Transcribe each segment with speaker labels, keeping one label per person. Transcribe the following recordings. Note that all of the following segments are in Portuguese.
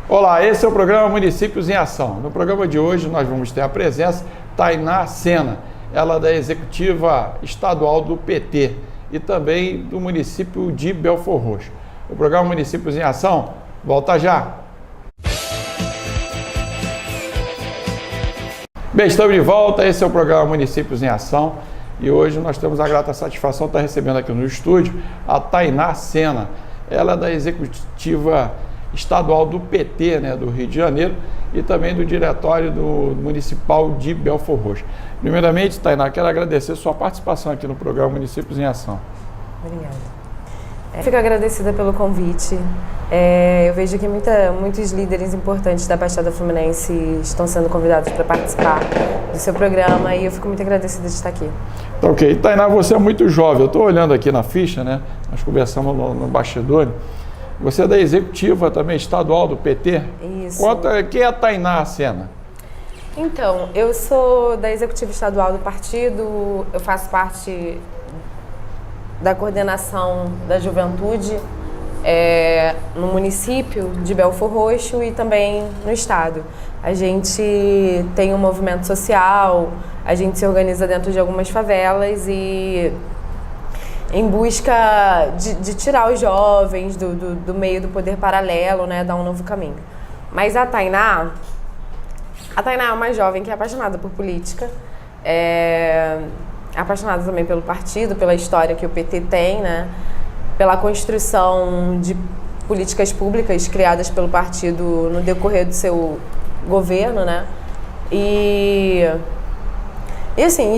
Speaker 1: Olá, esse é o programa Municípios em Ação. No programa de hoje nós vamos ter a presença Tainá Sena, ela é da executiva estadual do PT e também do município de Belfor Roxo. O programa Municípios em Ação volta já. Bem, estamos de volta, esse é o programa Municípios em Ação e hoje nós temos a grata satisfação de estar recebendo aqui no estúdio a Tainá Sena, ela é da executiva estadual do PT, do Rio de Janeiro e também do diretório do municipal de Belfor Roxo. Primeiramente, Tainá, quero agradecer sua participação aqui no programa Municípios em Ação.
Speaker 2: Obrigada. Fico agradecida pelo convite. Eu vejo que muitos líderes importantes da Baixada Fluminense estão sendo convidados para participar do seu programa e eu fico muito agradecida de estar aqui.
Speaker 1: Tá, ok. Tainá, você é muito jovem. Eu estou olhando aqui na ficha, nós conversamos no bastidor. Você é da executiva também estadual do PT?
Speaker 2: Isso.
Speaker 1: Quem é a Tainá Sena?
Speaker 2: Então, eu sou da executiva estadual do partido, eu faço parte da coordenação da juventude no município de Belfor Roxo e também no estado. A gente tem um movimento social, a gente se organiza dentro de algumas favelas e em busca de tirar os jovens do meio do poder paralelo, dar um novo caminho. Mas a Tainá é uma jovem que é apaixonada por política, apaixonada também pelo partido, pela história que o PT tem, pela construção de políticas públicas criadas pelo partido no decorrer do seu governo, E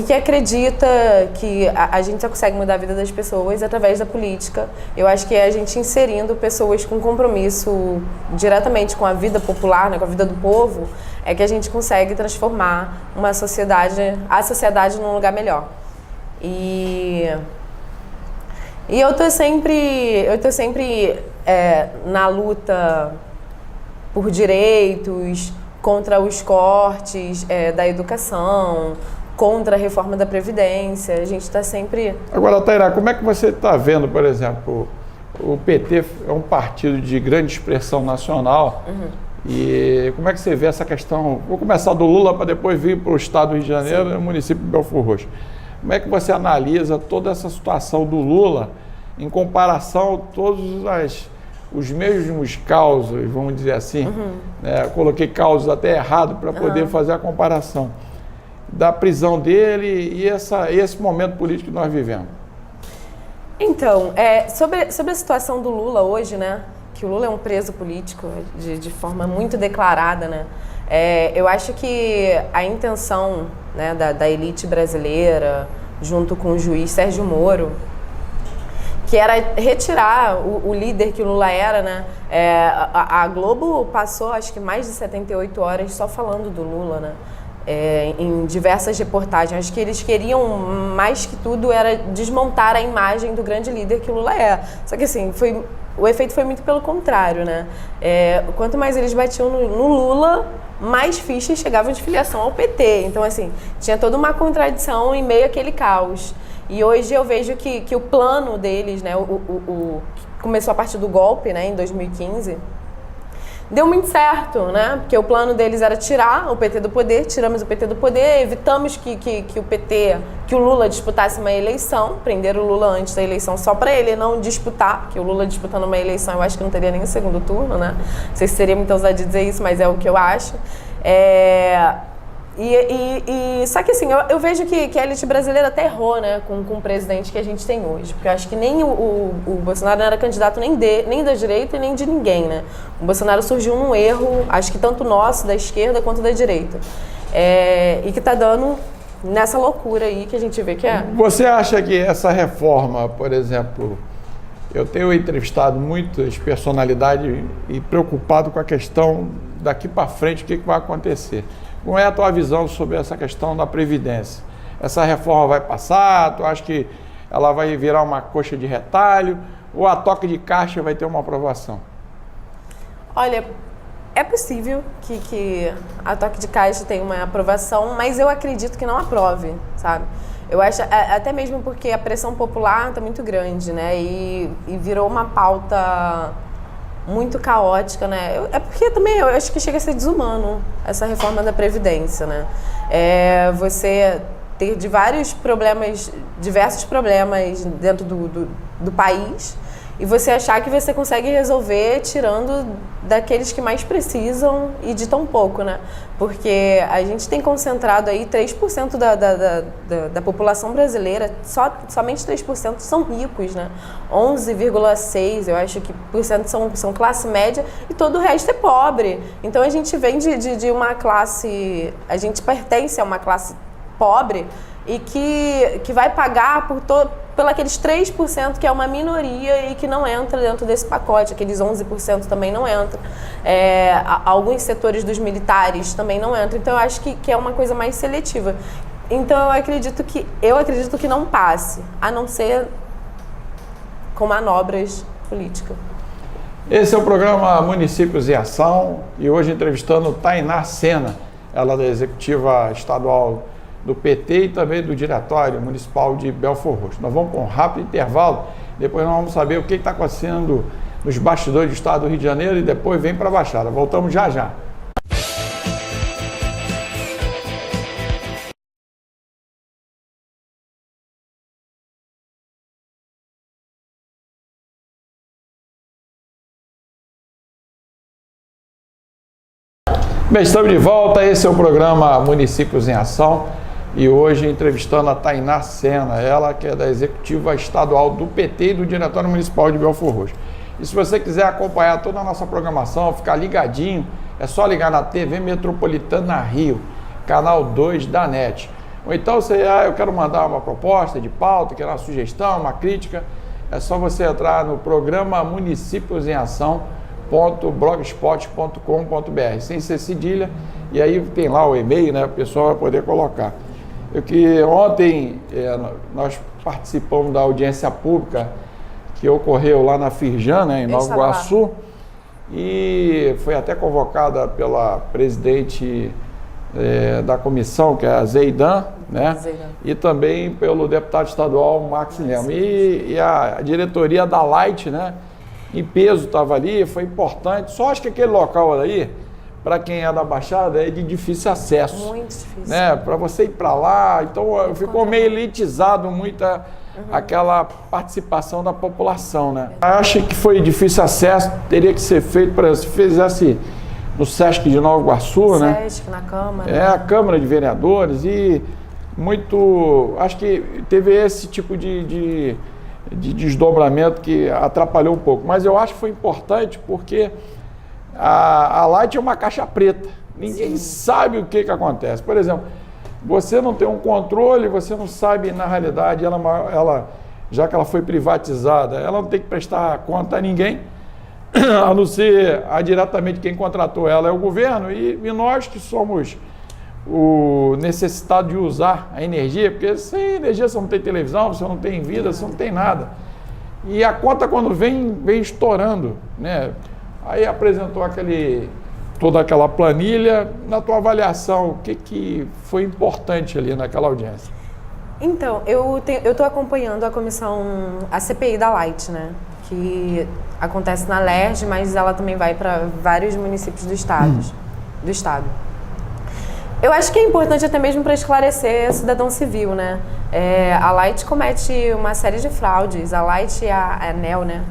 Speaker 2: que acredita que a gente só consegue mudar a vida das pessoas através da política. Eu acho que é a gente inserindo pessoas com compromisso diretamente com a vida popular, com a vida do povo, é que a gente consegue transformar a sociedade num lugar melhor. E eu tô sempre na luta por direitos, contra os cortes da educação, contra a reforma da Previdência, a gente está sempre...
Speaker 1: Agora, Tainá, como é que você está vendo, por exemplo, o PT é um partido de grande expressão nacional, e como é que você vê essa questão? Vou começar do Lula para depois vir para o estado do Rio de Janeiro e o município de Belfor Roxo. Como é que você analisa toda essa situação do Lula em comparação a todos os mesmos causos, vamos dizer assim, coloquei causos até errado para poder fazer a comparação da prisão dele e esse momento político que nós vivemos?
Speaker 2: Então, sobre a situação do Lula hoje, que o Lula é um preso político de forma muito declarada, eu acho que a intenção da elite brasileira, junto com o juiz Sérgio Moro, que era retirar o líder que o Lula era, a Globo passou, acho que mais de 78 horas só falando do Lula, em diversas reportagens. Acho que eles queriam, mais que tudo, era desmontar a imagem do grande líder que o Lula é. Só que assim, o efeito foi muito pelo contrário, quanto mais eles batiam no Lula, mais fichas chegavam de filiação ao PT. Então, assim, tinha toda uma contradição em meio àquele caos. E hoje eu vejo que o plano deles, que começou a partir do golpe, em 2015, deu muito certo, porque o plano deles era tirar o PT do poder, tiramos o PT do poder, evitamos que o Lula disputasse uma eleição, prenderam o Lula antes da eleição só para ele não disputar, porque o Lula disputando uma eleição eu acho que não teria nem o segundo turno, Não sei se seria muito ousado dizer isso, mas é o que eu acho. Só que assim, eu vejo que a elite brasileira até errou, com o presidente que a gente tem hoje. Porque eu acho que nem o Bolsonaro não era candidato nem da direita e nem de ninguém, O Bolsonaro surgiu num erro, acho que tanto nosso, da esquerda, quanto da direita. E que tá dando nessa loucura aí que a gente vê que é.
Speaker 1: Você acha que essa reforma, por exemplo, eu tenho entrevistado muitas personalidades e preocupado com a questão daqui para frente, o que vai acontecer? Qual é a tua visão sobre essa questão da Previdência? Essa reforma vai passar? Tu acha que ela vai virar uma coxa de retalho? Ou a toque de caixa vai ter uma aprovação?
Speaker 2: Olha, é possível que a toque de caixa tenha uma aprovação, mas eu acredito que não aprove, sabe? Eu acho, até mesmo porque a pressão popular está muito grande, E virou uma pauta muito caótica, né? É porque também eu acho que chega a ser desumano essa reforma da Previdência, né? Você ter diversos problemas dentro do país e você achar que você consegue resolver tirando daqueles que mais precisam e de tão pouco, né? Porque a gente tem concentrado aí 3% da população brasileira, somente 3% são ricos, né? 11,6% eu acho que são classe média e todo o resto é pobre. Então a gente vem de uma classe, a gente pertence a uma classe pobre e que vai pagar pelo aqueles 3% que é uma minoria e que não entra dentro desse pacote, aqueles 11% também não entram. Alguns setores dos militares também não entram, então eu acho que é uma coisa mais seletiva. Então eu acredito que não passe, a não ser com manobras políticas.
Speaker 1: Esse é o programa Municípios em Ação e hoje entrevistando Tainá Sena, ela é da Executiva Estadual do PT e também do Diretório Municipal de Belfor Roxo. Nós vamos para um rápido intervalo, depois nós vamos saber o que está acontecendo nos bastidores do Estado do Rio de Janeiro e depois vem para a Baixada. Voltamos já já. Bem, estamos de volta, esse é o programa Municípios em Ação e hoje entrevistando a Tainá Sena, ela que é da Executiva Estadual do PT e do Diretório Municipal de Belfor Roxo. E se você quiser acompanhar toda a nossa programação, ficar ligadinho, é só ligar na TV Metropolitana Rio, canal 2 da NET. Ou então eu quero mandar uma proposta de pauta, quero uma sugestão, uma crítica, é só você entrar no programa Municípios em Ação.blogspot.com.br, sem ser cedilha, e aí tem lá o e-mail, né? O pessoal vai poder colocar. Ontem nós participamos da audiência pública que ocorreu lá na Firjan, né, em Nova Iguaçu, e foi até convocada pela presidente da comissão, que é a Zeidan, né? E também pelo deputado estadual Max Lema. E a diretoria da Light, né? Em peso estava ali, foi importante. Só acho que aquele local aí, para quem é da Baixada, é de difícil acesso.
Speaker 2: Muito difícil.
Speaker 1: Né? Para você ir para lá, então ficou meio elitizado aquela participação da população, né? Acho que foi difícil acesso, teria que ser feito, por exemplo, se fizesse no Sesc de Nova Iguaçu, né?
Speaker 2: Sesc, na Câmara.
Speaker 1: A Câmara de Vereadores e acho que teve esse tipo de desdobramento que atrapalhou um pouco, mas eu acho que foi importante porque a Light é uma caixa preta, ninguém sabe o que acontece. Por exemplo, você não tem um controle, você não sabe, na realidade, ela já que ela foi privatizada, ela não tem que prestar conta a ninguém, a não ser diretamente quem contratou ela é o governo e nós que somos o necessitado de usar a energia, porque sem energia você não tem televisão, você não tem vida, você não tem nada. E a conta quando vem estourando, né? Aí apresentou toda aquela planilha. Na tua avaliação, o que foi importante ali naquela audiência?
Speaker 2: Então, eu estou acompanhando a CPI da Light, né? Que acontece na LERJ, mas ela também vai para vários municípios do estado. Eu acho que é importante até mesmo para esclarecer o cidadão civil, né? A Light comete uma série de fraudes, a Light e a ANEEL, né?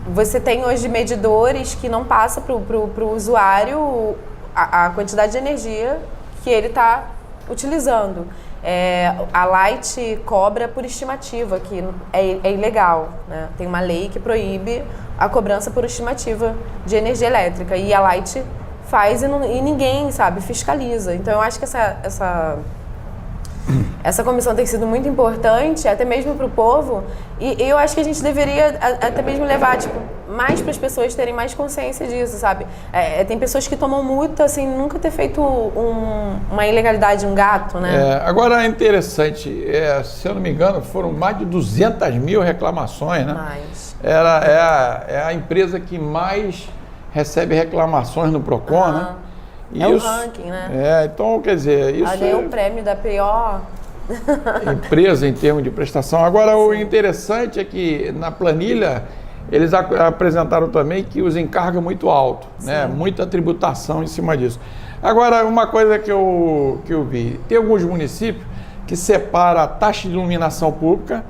Speaker 2: Você tem hoje medidores que não passam para o usuário a quantidade de energia que ele está utilizando. A Light cobra por estimativa, que é ilegal, né? Tem uma lei que proíbe a cobrança por estimativa de energia elétrica e a Light faz e ninguém, sabe, fiscaliza. Então eu acho que essa comissão tem sido muito importante, até mesmo para o povo, e eu acho que a gente deveria até mesmo levar, mais para as pessoas terem mais consciência disso, sabe? Tem pessoas que tomam multa sem nunca ter feito uma ilegalidade, um gato, né?
Speaker 1: Agora é interessante, se eu não me engano, foram mais de 200 mil reclamações, né?
Speaker 2: Mais.
Speaker 1: É a empresa que mais recebe reclamações no PROCON, né?
Speaker 2: O ranking, né?
Speaker 1: Então, quer dizer, isso...
Speaker 2: Ela ganhou o prêmio da pior
Speaker 1: empresa em termos de prestação. Agora, o interessante é que na planilha eles apresentaram também que os encargos é muito alto, né? Muita tributação em cima disso. Agora, uma coisa que eu vi, tem alguns municípios que separa a taxa de iluminação pública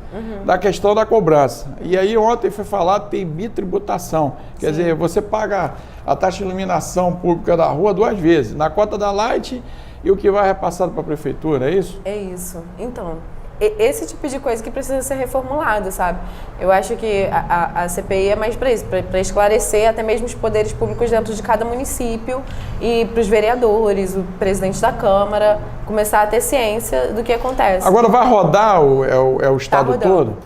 Speaker 1: da questão da cobrança. E aí ontem foi falado tem bitributação, quer dizer, você paga a taxa de iluminação pública da rua 2 vezes, na cota da Light e o que vai repassado para a prefeitura, é isso?
Speaker 2: É isso. Então, esse tipo de coisa que precisa ser reformulado, sabe? Eu acho que a CPI é mais para isso, para esclarecer até mesmo os poderes públicos dentro de cada município e para os vereadores, o presidente da Câmara, começar a ter ciência do que acontece.
Speaker 1: Agora vai rodar o estado todo?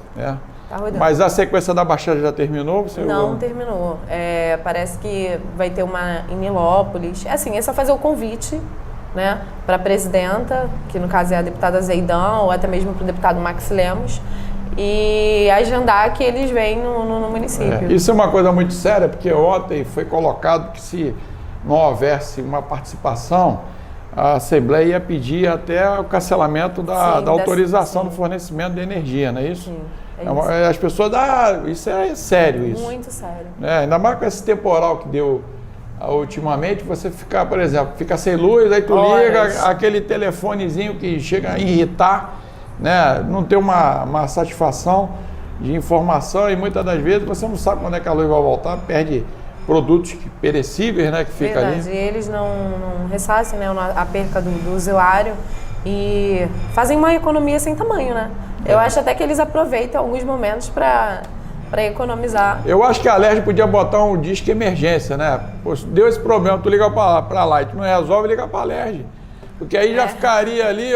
Speaker 2: Tá rodando.
Speaker 1: Mas a sequência da Baixada já terminou?
Speaker 2: Não terminou. Parece que vai ter uma em Nilópolis. Assim, é só fazer o convite, né, para a presidenta, que no caso é a deputada Zeidan, ou até mesmo para o deputado Max Lemos, e agendar que eles venham no município.
Speaker 1: Isso é uma coisa muito séria, porque ontem foi colocado que se não houvesse uma participação, a Assembleia ia pedir até o cancelamento da autorização do fornecimento de energia, não é isso?
Speaker 2: Sim,
Speaker 1: as pessoas, isso é sério isso.
Speaker 2: Muito sério.
Speaker 1: Ainda mais com esse temporal que deu ultimamente, você fica, por exemplo, fica sem luz, aí tu liga aquele telefonezinho que chega a irritar, né? Não tem uma satisfação de informação e muitas das vezes você não sabe quando é que a luz vai voltar, perde produtos perecíveis, né, que fica ali.
Speaker 2: E eles não ressarcem, né, a perca do usuário e fazem uma economia sem tamanho, né? Eu acho até que eles aproveitam alguns momentos para economizar.
Speaker 1: Eu acho que a Alerj podia botar um disque emergência, né? Pô, deu esse problema, tu liga para a Light, não resolve, liga para a Alerj. Porque aí já ficaria ali,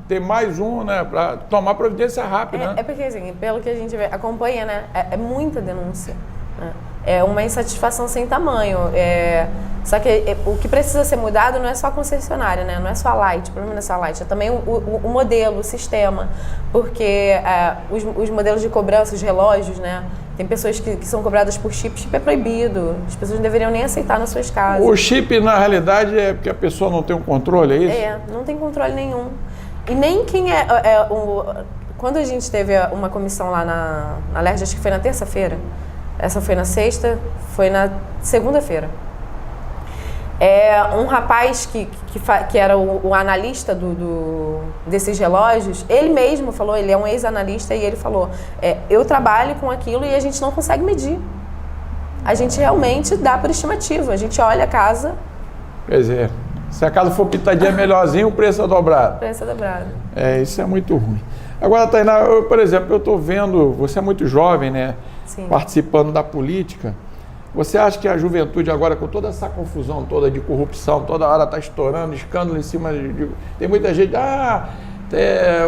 Speaker 1: tem mais um, né? Para tomar providência rápida, né?
Speaker 2: Porque assim, pelo que a gente acompanha, né? É muita denúncia, né? É uma insatisfação sem tamanho. Só que o que precisa ser mudado não é só a concessionária, né? Não é só a Light, o problema não é só a Light, é também o modelo, o sistema. Porque os modelos de cobrança, os relógios, né? Tem pessoas que são cobradas por chip. Chip é proibido. As pessoas não deveriam nem aceitar nas suas casas.
Speaker 1: O chip, na realidade, é porque a pessoa não tem um controle, é isso?
Speaker 2: Não tem controle nenhum. E nem quem Quando a gente teve uma comissão lá na Alerj, acho que foi na terça-feira. Essa foi na sexta, foi na segunda-feira. Um rapaz que era o analista desses relógios, ele mesmo falou, ele é um ex-analista, e ele falou, eu trabalho com aquilo e a gente não consegue medir. A gente realmente dá por estimativa, a gente olha a casa...
Speaker 1: Quer dizer, se a casa for pitadinha melhorzinho, o preço é dobrado.
Speaker 2: O preço é dobrado.
Speaker 1: Isso é muito ruim. Agora, Tainá, por exemplo, eu estou vendo, você é muito jovem, né?
Speaker 2: Sim.
Speaker 1: Participando da política. Você acha que a juventude agora, com toda essa confusão toda de corrupção, toda hora está estourando, escândalo em cima de... Tem muita gente,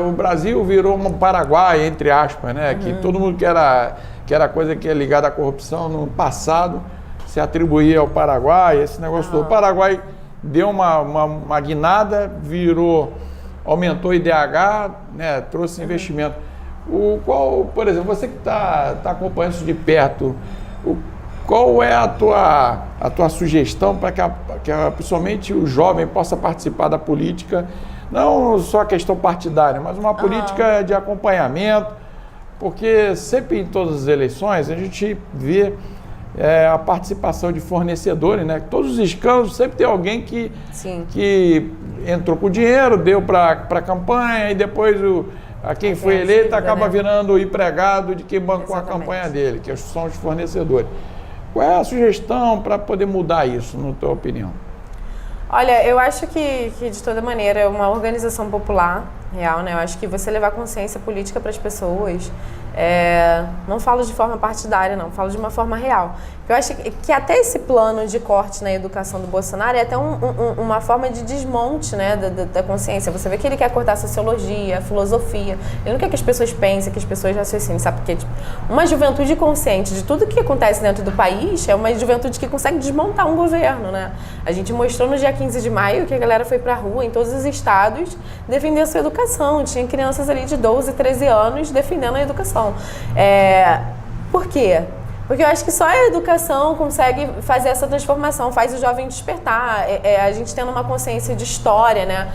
Speaker 1: o Brasil virou um Paraguai, entre aspas, né? Que todo mundo que era coisa que é ligada à corrupção no passado se atribuía ao Paraguai, esse negócio todo. O Paraguai deu uma guinada, aumentou o IDH, né? Trouxe investimento. Por exemplo, você que está acompanhando isso de perto, qual é a tua sugestão para que principalmente o jovem possa participar da política, não só a questão partidária, mas uma política de acompanhamento, porque sempre em todas as eleições a gente vê a participação de fornecedores, né? Todos os escândalos sempre tem alguém que entrou com dinheiro, deu para a campanha e depois quem foi eleito acaba virando empregado de quem bancou a campanha dele, que são os fornecedores. Qual é a sugestão para poder mudar isso, na tua opinião?
Speaker 2: Olha, eu acho que de toda maneira é uma organização popular real, né? Eu acho que você levar consciência política para as pessoas, não falo de forma partidária, não, falo de uma forma real. Eu acho que até esse plano de corte na educação do Bolsonaro é até uma forma de desmonte, né, da consciência. Você vê que ele quer cortar a sociologia, a filosofia. Ele não quer que as pessoas pensem, que as pessoas raciocinem, sabe? Porque uma juventude consciente de tudo que acontece dentro do país é uma juventude que consegue desmontar um governo, né? A gente mostrou no dia 15 de maio que a galera foi pra rua em todos os estados defender a sua educação. Tinha crianças ali de 12, 13 anos defendendo a educação. Por quê? Porque eu acho que só a educação consegue fazer essa transformação, faz o jovem despertar. A gente tendo uma consciência de história, né?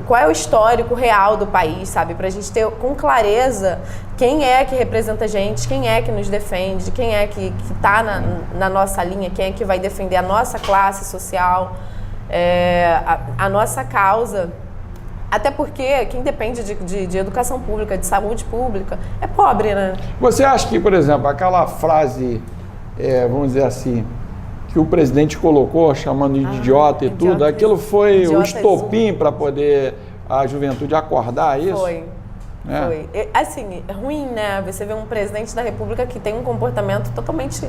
Speaker 2: Qual é o histórico real do país, sabe? Pra gente ter com clareza quem é que representa a gente, quem é que nos defende, quem é que tá na nossa linha, quem é que vai defender a nossa classe social, a nossa causa. Até porque quem depende de educação pública, de saúde pública, é pobre, né?
Speaker 1: Você acha que, por exemplo, aquela frase, vamos dizer assim, que o presidente colocou, chamando de idiota e tudo, aquilo foi o estopim para poder a juventude acordar isso?
Speaker 2: Foi. Foi. Assim, é ruim, né? Você vê um presidente da República que tem um comportamento totalmente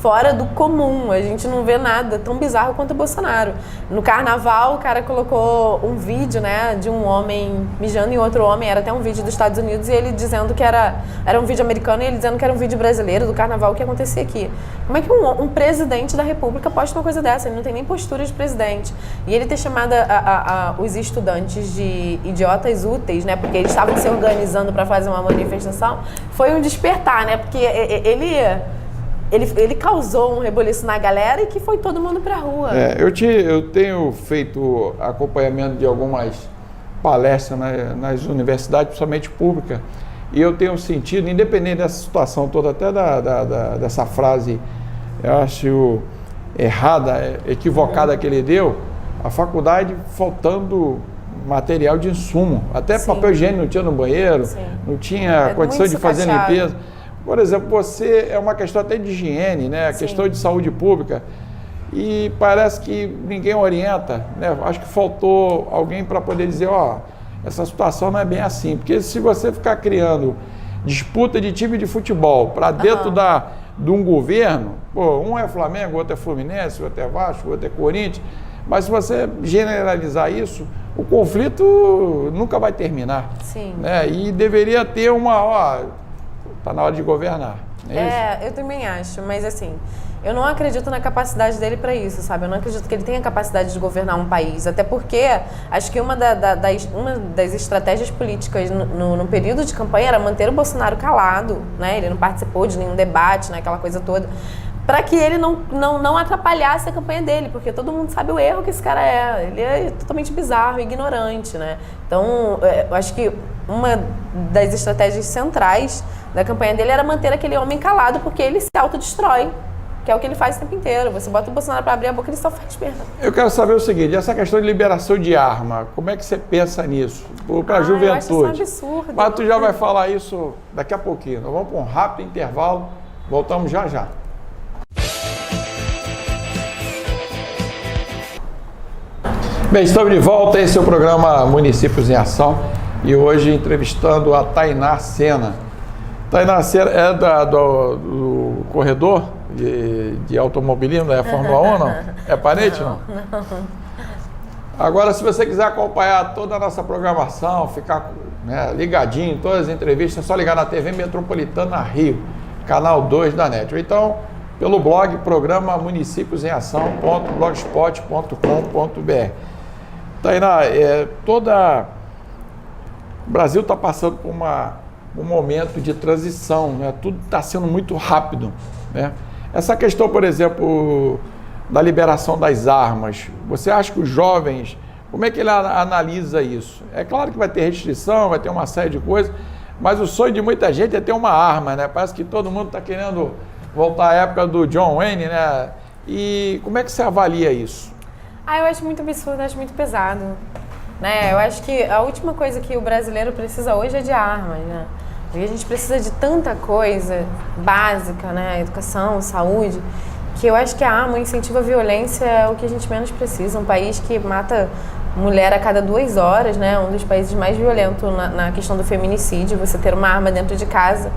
Speaker 2: fora do comum. A gente não vê nada tão bizarro quanto o Bolsonaro. No carnaval, o cara colocou um vídeo, né, de um homem mijando em outro homem. Era até um vídeo dos Estados Unidos e ele dizendo que era um vídeo americano e ele dizendo que era um vídeo brasileiro do carnaval que acontecia aqui. Como é que um presidente da República posta uma coisa dessa? Ele não tem nem postura de presidente. E ele ter chamado os estudantes de idiotas úteis, né, porque eles estavam se organizando para fazer uma manifestação, foi um despertar, né? Porque ele causou um reboliço na galera e que foi todo mundo pra rua.
Speaker 1: Eu tenho feito acompanhamento de algumas palestras nas universidades, principalmente públicas, e eu tenho sentido, independente dessa situação toda, até dessa frase, eu acho errada, equivocada que ele deu, a faculdade faltando material de insumo, até Sim. papel higiênico não tinha no banheiro, Sim. não tinha condição de fazer limpeza. Por exemplo, você é uma questão até de higiene, né? A Sim. questão de saúde pública, e parece que ninguém orienta, né? Acho que faltou alguém para poder dizer, essa situação não é bem assim, porque se você ficar criando disputa de time de futebol para dentro de um governo, um é Flamengo, outro é Fluminense, outro é Vasco, outro é Corinthians, mas se você generalizar isso, o conflito nunca vai terminar.
Speaker 2: Sim.
Speaker 1: Né? E deveria ter está na hora de governar.
Speaker 2: Eu também acho, mas assim, eu não acredito na capacidade dele para isso, sabe? Eu não acredito que ele tenha capacidade de governar um país, até porque acho que uma das estratégias políticas no período de campanha era manter o Bolsonaro calado, né? Ele não participou de nenhum debate, né? Aquela coisa toda, para que ele não atrapalhasse a campanha dele, porque todo mundo sabe o erro que esse cara é. Ele é totalmente bizarro, ignorante, né? Então, eu acho que uma das estratégias centrais da campanha dele era manter aquele homem calado, porque ele se autodestrói, que é o que ele faz o tempo inteiro. Você bota o Bolsonaro para abrir a boca, ele só faz merda. Eu
Speaker 1: quero saber o seguinte, essa questão de liberação de arma, como é que você pensa nisso? Para a juventude. Eu
Speaker 2: acho isso um absurdo.
Speaker 1: Mas tu já vai falar isso daqui a pouquinho. Nós vamos para um rápido intervalo, voltamos já já. Bem, estamos de volta, esse é o programa Municípios em Ação e hoje entrevistando a Tainá Sena. Tainá Sena é do corredor de automobilismo da Fórmula 1, não? É parente, não?
Speaker 2: Não.
Speaker 1: Agora, se você quiser acompanhar toda a nossa programação, ficar ligadinho em todas as entrevistas, é só ligar na TV Metropolitana Rio, canal 2 da NET. Ou então, pelo blog programa municípiosemAção.blogspot.com.br. Tainá, o Brasil está passando por um momento de transição, né? Tudo está sendo muito rápido, né? Essa questão, por exemplo, da liberação das armas, você acha que os jovens, como é que ele analisa isso? É claro que vai ter restrição, vai ter uma série de coisas, mas o sonho de muita gente é ter uma arma, né? Parece que todo mundo está querendo voltar à época do John Wayne, né? E como é que você avalia isso?
Speaker 2: Eu acho muito absurdo, acho muito pesado, né? Eu acho que a última coisa que o brasileiro precisa hoje é de armas, né? Porque a gente precisa de tanta coisa básica, né? Educação, saúde, que eu acho que a arma, o incentivo à violência é o que a gente menos precisa. Um país que mata mulher a cada 2 horas, né? Um dos países mais violentos na questão do feminicídio, você ter uma arma dentro de casa.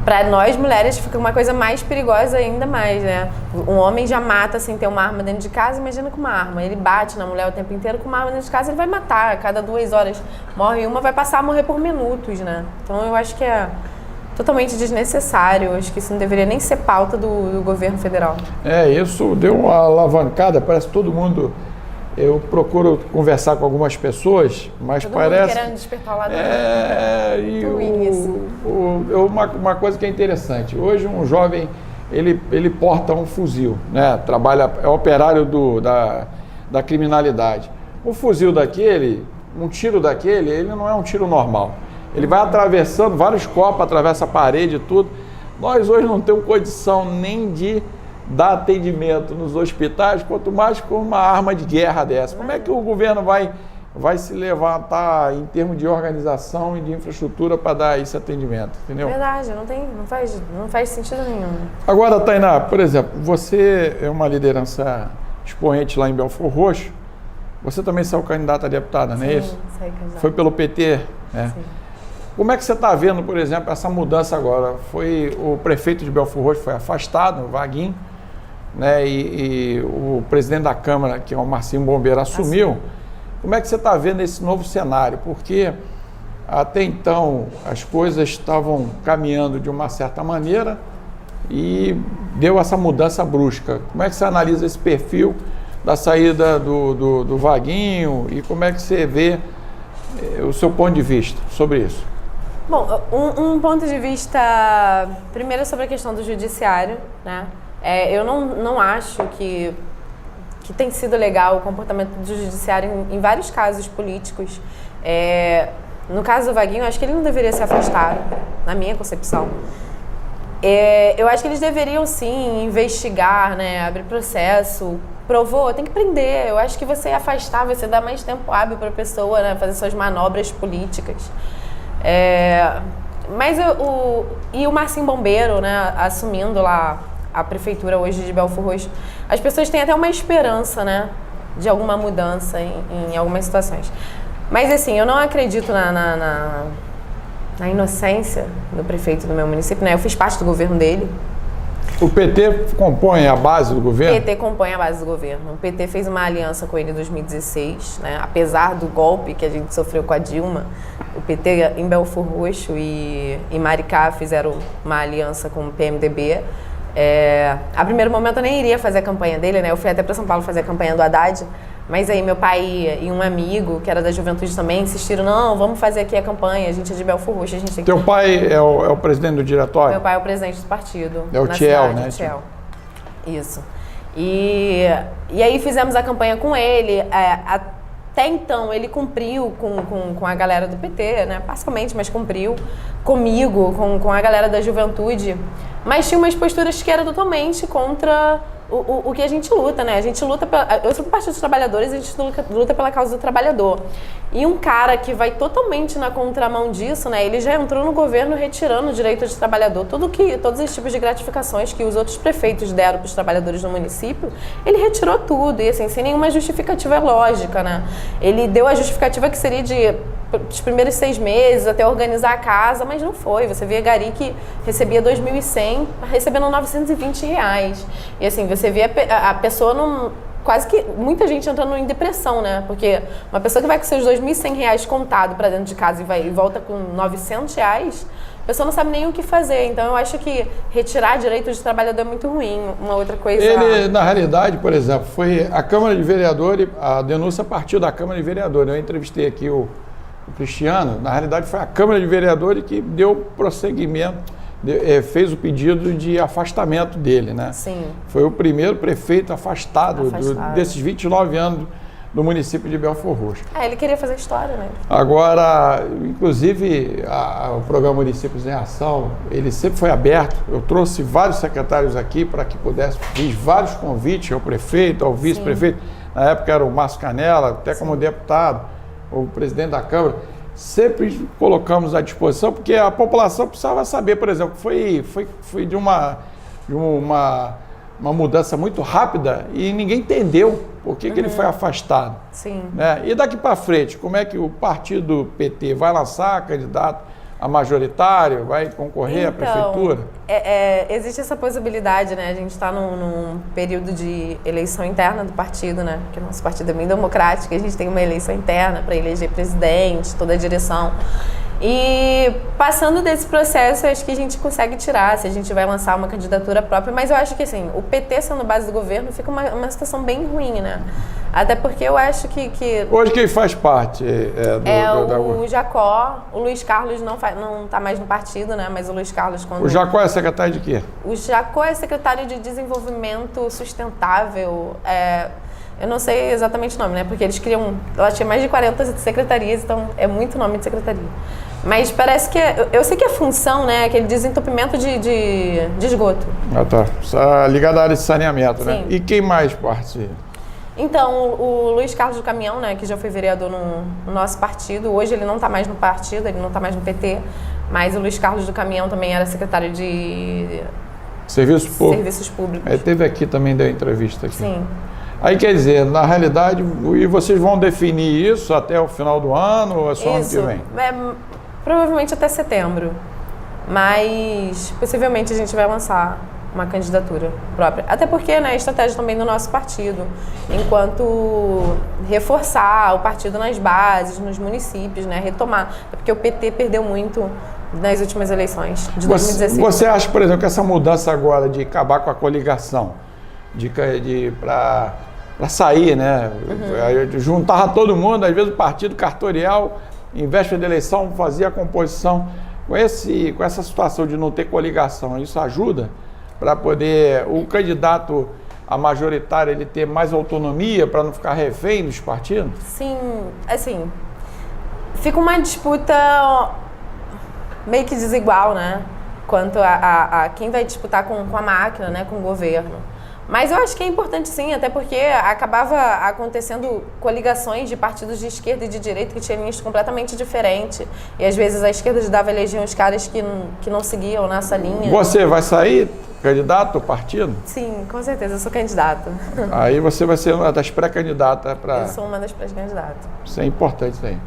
Speaker 2: Para nós, mulheres, fica uma coisa mais perigosa ainda mais, né? Um homem já mata sem ter uma arma dentro de casa, imagina com uma arma. Ele bate na mulher o tempo inteiro, com uma arma dentro de casa ele vai matar. A cada 2 horas morre uma, vai passar a morrer por minutos, né? Então eu acho que é totalmente desnecessário. Eu acho que isso não deveria nem ser pauta do governo federal.
Speaker 1: Isso deu uma alavancada, parece que todo mundo... Eu procuro conversar com algumas pessoas, mas
Speaker 2: todo
Speaker 1: parece...
Speaker 2: mundo querendo despertar o lado
Speaker 1: uma coisa que é interessante. Hoje um jovem, ele porta um fuzil, né? Trabalha, é operário da criminalidade. Um fuzil daquele, um tiro daquele, ele não é um tiro normal. Ele vai atravessando vários corpos, atravessa a parede e tudo. Nós hoje não temos condição nem de dar atendimento nos hospitais, quanto mais com uma arma de guerra dessa. Como é que o governo vai se levantar em termos de organização e de infraestrutura para dar esse atendimento, entendeu?
Speaker 2: Verdade, não faz sentido nenhum.
Speaker 1: Agora, Tainá, por exemplo, você é uma liderança expoente lá em Belford Roxo, você também saiu candidata a deputada, não é isso?
Speaker 2: Sim, saí candidata.
Speaker 1: Foi pelo PT, né?
Speaker 2: Sim.
Speaker 1: Como é que você está vendo, por exemplo, essa mudança agora? O prefeito de Belford Roxo foi afastado, o Vaguinho, né? E o presidente da Câmara, que é o Marcinho Bombeiro, assumiu. Como é que você está vendo esse novo cenário? Porque até então as coisas estavam caminhando de uma certa maneira e deu essa mudança brusca. Como é que você analisa esse perfil da saída do Vaguinho e como é que você vê o seu ponto de vista sobre isso?
Speaker 2: Bom, um ponto de vista, primeiro sobre a questão do judiciário, né? Eu não acho que tem sido legal o comportamento do judiciário em vários casos políticos. No caso do Vaguinho, eu acho que ele não deveria ser afastado, na minha concepção. Eu acho que eles deveriam, sim, investigar, né, abrir processo. Provou, tem que prender. Eu acho que você afastar, você dá mais tempo hábil para a pessoa, né, fazer suas manobras políticas. Mas o Marcinho Bombeiro, né, assumindo lá a prefeitura hoje de Belford Roxo, as pessoas têm até uma esperança, né, de alguma mudança em algumas situações. Mas assim, eu não acredito na inocência do prefeito do meu município, né? Eu fiz parte do governo dele.
Speaker 1: O PT compõe a base do governo?
Speaker 2: O PT compõe a base do governo. O PT fez uma aliança com ele em 2016, né? Apesar do golpe que a gente sofreu com a Dilma, o PT em Belford Roxo e Maricá fizeram uma aliança com o PMDB. A primeiro momento eu nem iria fazer a campanha dele, né? Eu fui até para São Paulo fazer a campanha do Haddad, mas aí meu pai e um amigo, que era da juventude também, insistiram, não, vamos fazer aqui a campanha, a gente é de Belford Roxo, a gente tem que...
Speaker 1: Teu pai é o presidente do diretório?
Speaker 2: Meu pai é o presidente do partido.
Speaker 1: É o Tiel, né?
Speaker 2: Tiel. Isso. E aí fizemos a campanha com ele. Até então ele cumpriu com a galera do PT, né? Parcialmente, mas cumpriu comigo, com a galera da juventude. Mas tinha umas posturas que eram totalmente contra o que a gente luta, né? A gente luta eu sou do Partido dos Trabalhadores, a gente luta pela causa do trabalhador. E um cara que vai totalmente na contramão disso, né? Ele já entrou no governo retirando o direito de trabalhador, todos os tipos de gratificações que os outros prefeitos deram para os trabalhadores no município, ele retirou tudo, e assim, sem nenhuma justificativa lógica, né? Ele deu a justificativa que seria dos primeiros 6 meses até organizar a casa, mas não foi. Você via gari que recebia 2.100, recebendo R$920. E assim, você via a pessoa quase que muita gente entrando em depressão, né? Porque uma pessoa que vai com seus R$2.100 contado para dentro de casa e volta com R$900, a pessoa não sabe nem o que fazer. Então eu acho que retirar direito de trabalhador é muito ruim. Uma outra coisa...
Speaker 1: Ele, na realidade, por exemplo, foi a Câmara de Vereadores, a denúncia partiu da Câmara de Vereadores. Eu entrevistei aqui o Cristiano, na realidade foi a Câmara de Vereadores que deu prosseguimento, fez o pedido de afastamento dele, né?
Speaker 2: Sim.
Speaker 1: Foi o primeiro prefeito afastado. Desses 29 anos do município de Belford Roxo.
Speaker 2: Ele queria fazer história, né?
Speaker 1: Agora, inclusive, o programa Municípios em Ação, ele sempre foi aberto. Eu trouxe vários secretários aqui para que pudesse, fiz vários convites ao prefeito, ao vice-prefeito. Na época era o Márcio Canela, até como deputado, o presidente da Câmara, sempre colocamos à disposição, porque a população precisava saber, por exemplo, foi de uma mudança muito rápida e ninguém entendeu por que ele foi afastado.
Speaker 2: Sim.
Speaker 1: Né? E daqui para frente, como é que o partido PT vai lançar candidato a majoritário, vai concorrer à prefeitura?
Speaker 2: Existe essa possibilidade, né? A gente está num período de eleição interna do partido, né? Porque o nosso partido é bem democrático, a gente tem uma eleição interna para eleger presidente, toda a direção. E passando desse processo, eu acho que a gente consegue tirar, se a gente vai lançar uma candidatura própria. Mas eu acho que, assim, o PT sendo base do governo fica uma situação bem ruim, né? Até porque eu acho que
Speaker 1: hoje quem faz parte
Speaker 2: o Jacó, o Luiz Carlos não está mais no partido, né? Mas o Luiz Carlos...
Speaker 1: O Jacó é secretário de quê?
Speaker 2: O Jacó é secretário de Desenvolvimento Sustentável. Eu não sei exatamente o nome, né? Porque eles criam... Ela tinha mais de 40 secretarias, então é muito nome de secretaria. Mas parece que... Eu sei que a função, né? É aquele desentupimento de esgoto.
Speaker 1: Ah, tá. Ligado à área de saneamento,
Speaker 2: Sim.
Speaker 1: Né? E quem mais participa?
Speaker 2: Então, o Luiz Carlos do Caminhão, né, que já foi vereador no nosso partido, hoje ele não está mais no partido, ele não está mais no PT, mas o Luiz Carlos do Caminhão também era secretário de
Speaker 1: Serviços
Speaker 2: Públicos.
Speaker 1: Teve aqui também, deu entrevista aqui.
Speaker 2: Sim.
Speaker 1: Aí quer dizer, na realidade, e vocês vão definir isso até o final do ano ou é só ano que vem?
Speaker 2: Provavelmente até setembro, mas possivelmente a gente vai lançar uma candidatura própria. Até porque, né, a estratégia também do nosso partido, enquanto reforçar o partido nas bases, nos municípios, né, retomar. Porque o PT perdeu muito nas últimas eleições de 2016.
Speaker 1: Você acha, por exemplo, que essa mudança agora de acabar com a coligação, para sair, né, juntava todo mundo, às vezes o partido cartorial, em véspera da eleição, fazia a composição, com essa situação de não ter coligação, isso ajuda para poder o candidato a majoritário ele ter mais autonomia para não ficar refém dos partidos?
Speaker 2: Sim, assim, fica uma disputa meio que desigual, né? Quanto a quem vai disputar com a máquina, né? Com o governo. Mas eu acho que é importante sim, até porque acabava acontecendo coligações de partidos de esquerda e de direita que tinham linhas completamente diferentes. E às vezes a esquerda ajudava a eleger os caras que não seguiam nessa linha.
Speaker 1: Você vai sair candidato ao partido?
Speaker 2: Sim, com certeza, eu sou candidata.
Speaker 1: Aí você vai ser uma das pré-candidatas para...
Speaker 2: Eu sou uma das pré-candidatas.
Speaker 1: Isso é importante isso aí.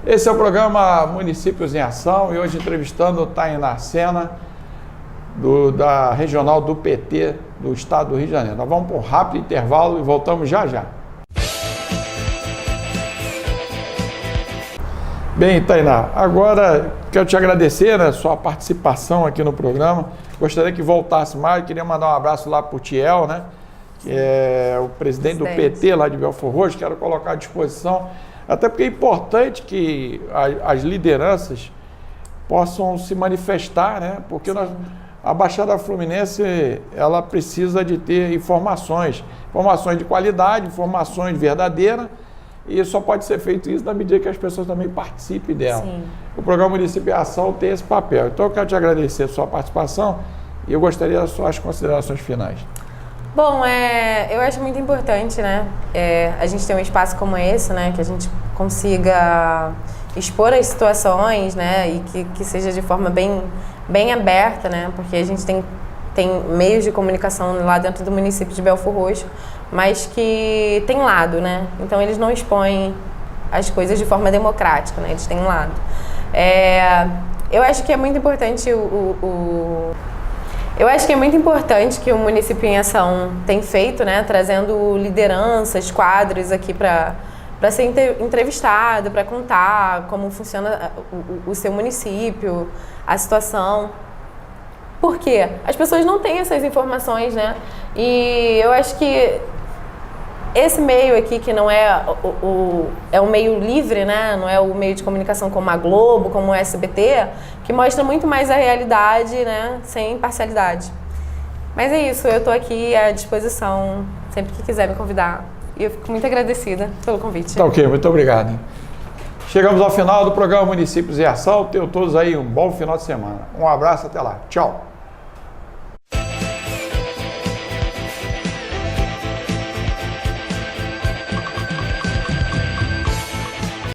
Speaker 1: Esse é o programa Municípios em Ação e hoje entrevistando o Tainá Sena, da regional do PT do estado do Rio de Janeiro. Nós vamos para um rápido intervalo e voltamos já já. Bem, Tainá, agora quero te agradecer, né, sua participação aqui no programa. Gostaria que voltasse mais, queria mandar um abraço lá para o Tiel, né, que é o presidente do PT lá de Belfor Roxo, quero colocar à disposição, até porque é importante que as lideranças possam se manifestar, né, porque a Baixada Fluminense, ela precisa de ter informações de qualidade, informações verdadeiras, e só pode ser feito isso na medida que as pessoas também participem dela.
Speaker 2: Sim.
Speaker 1: O programa Município em Ação tem esse papel. Então eu quero te agradecer a sua participação e eu gostaria das suas considerações finais.
Speaker 2: Bom, eu acho muito importante, né, a gente ter um espaço como esse, né, que a gente consiga expor as situações, né, e que seja de forma bem aberta, né, porque a gente tem meios de comunicação lá dentro do município de Belfor Roxo, mas que tem lado, né, então eles não expõem as coisas de forma democrática, né, eles têm um lado. Eu acho que é muito importante Eu acho que é muito importante que o Município em Ação tem feito, né, trazendo lideranças, quadros aqui para ser entrevistado, para contar como funciona o seu município, a situação. Por quê? As pessoas não têm essas informações, né? E eu acho que esse meio aqui, que não é um meio livre, né? Não é o meio de comunicação como a Globo, como o SBT, que mostra muito mais a realidade, né? Sem parcialidade. Mas é isso, eu estou aqui à disposição sempre que quiser me convidar. E eu fico muito agradecida pelo convite.
Speaker 1: Tá ok, muito obrigado. Chegamos ao final do programa Municípios em Ação. Tenham todos aí um bom final de semana. Um abraço, até lá. Tchau.